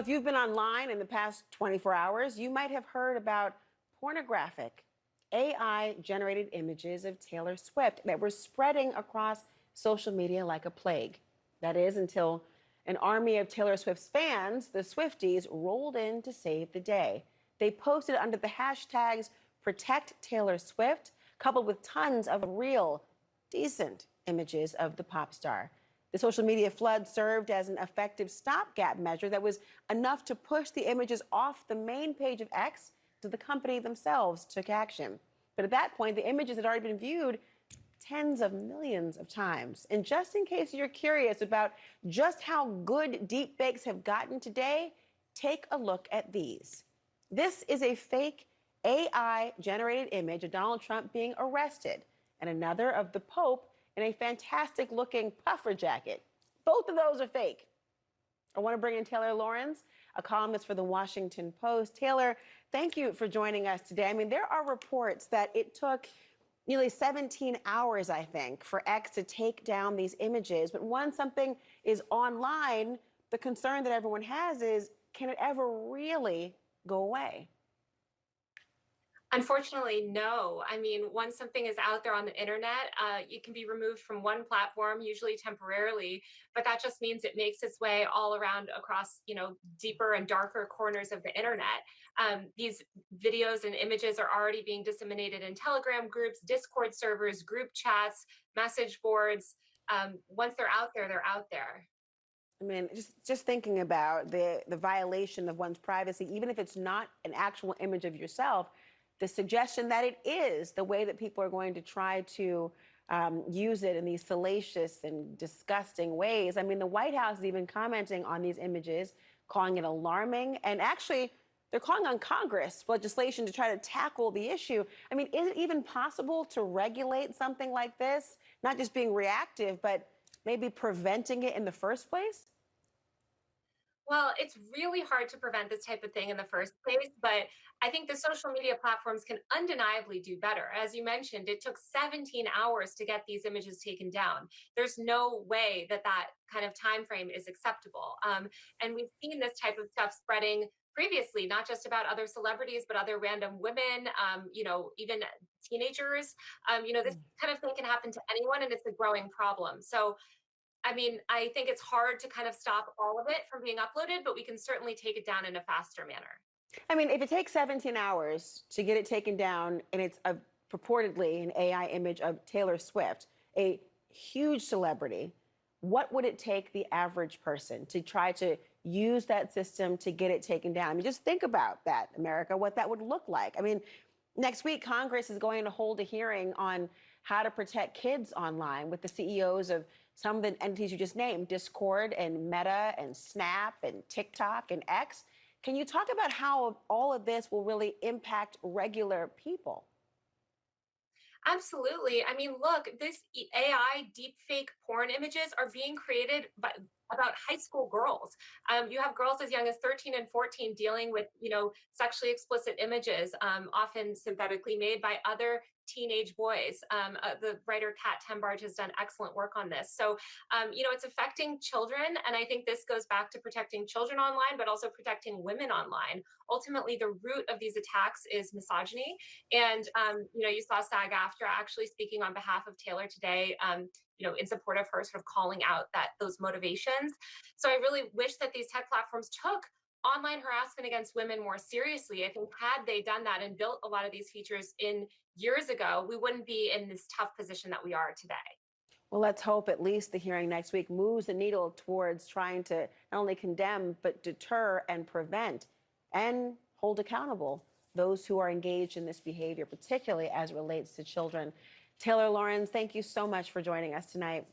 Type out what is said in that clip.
if you've been online in the past 24 hours, you might have heard about pornographic AI-generated images of Taylor Swift that were spreading across social media like a plague. That is, until an army of Taylor Swift's fans, the Swifties, rolled in to save the day. They posted under the hashtags Protect Taylor Swift, coupled with tons of real, decent images of the pop star. The social media flood served as an effective stopgap measure that was enough to push the images off the main page of X so the company themselves took action. But at that point, the images had already been viewed tens of millions of times. And just in case you're curious about just how good deepfakes have gotten today, take a look at these. This is a fake AI-generated image of Donald Trump being arrested, and another of the Pope in a fantastic-looking puffer jacket. Both of those are fake. I want to bring in Taylor Lorenz, a columnist for the Washington Post. Taylor, thank you for joining us today. I mean, there are reports that it took nearly 17 hours, I think, for X to take down these images. But once something is online, the concern that everyone has is, can it ever really go away? Unfortunately, no. I mean, once something is out there on the internet, it can be removed from one platform, usually temporarily, but that just means it makes its way all around across, deeper and darker corners of the internet. These videos and images are already being disseminated in Telegram groups, Discord servers, group chats, message boards. Once they're out there, they're out there. I mean, just thinking about the violation of one's privacy, even if it's not an actual image of yourself, the suggestion that it is the way that people are going to try to use it in these salacious and disgusting ways. I mean, the White House is even commenting on these images, calling it alarming, and actually they're calling on Congress for legislation to try to tackle the issue. I mean, is it even possible to regulate something like this? Not just being reactive, but maybe preventing it in the first place? Well, it's really hard to prevent this type of thing in the first place, but I think the social media platforms can undeniably do better. As you mentioned, it took 17 hours to get these images taken down. There's no way that that kind of time frame is acceptable. And we've seen this type of stuff spreading previously, not just about other celebrities, but other random women, even teenagers. This kind of thing can happen to anyone, and it's a growing problem. So I mean, I think it's hard to kind of stop all of it from being uploaded, but we can certainly take it down in a faster manner. I mean, if it takes 17 hours to get it taken down and it's purportedly an AI image of Taylor Swift, a huge celebrity, what would it take the average person to try to use that system to get it taken down? I mean, just think about that, America, what that would look like. I mean, next week, Congress is going to hold a hearing on how to protect kids online with the CEOs of some of the entities you just named, Discord and Meta and Snap and TikTok and X. Can you talk about how all of this will really impact regular people? Absolutely. I mean, look, this AI deepfake porn images are being created by about high school girls. You have girls as young as 13 and 14 dealing with, sexually explicit images, often synthetically made by other teenage boys. The writer Kat Tembarge has done excellent work on this. So, it's affecting children. And I think this goes back to protecting children online, but also protecting women online. Ultimately, the root of these attacks is misogyny. And, you saw SAG-AFTRA actually speaking on behalf of Taylor today, in support of her, sort of calling out those motivations. So I really wish that these tech platforms took online harassment against women more seriously. I think had they done that and built a lot of these features in years ago, we wouldn't be in this tough position that we are today. Well, let's hope at least the hearing next week moves the needle towards trying to not only condemn, but deter and prevent and hold accountable those who are engaged in this behavior, particularly as it relates to children. Taylor Lorenz, thank you so much for joining us tonight.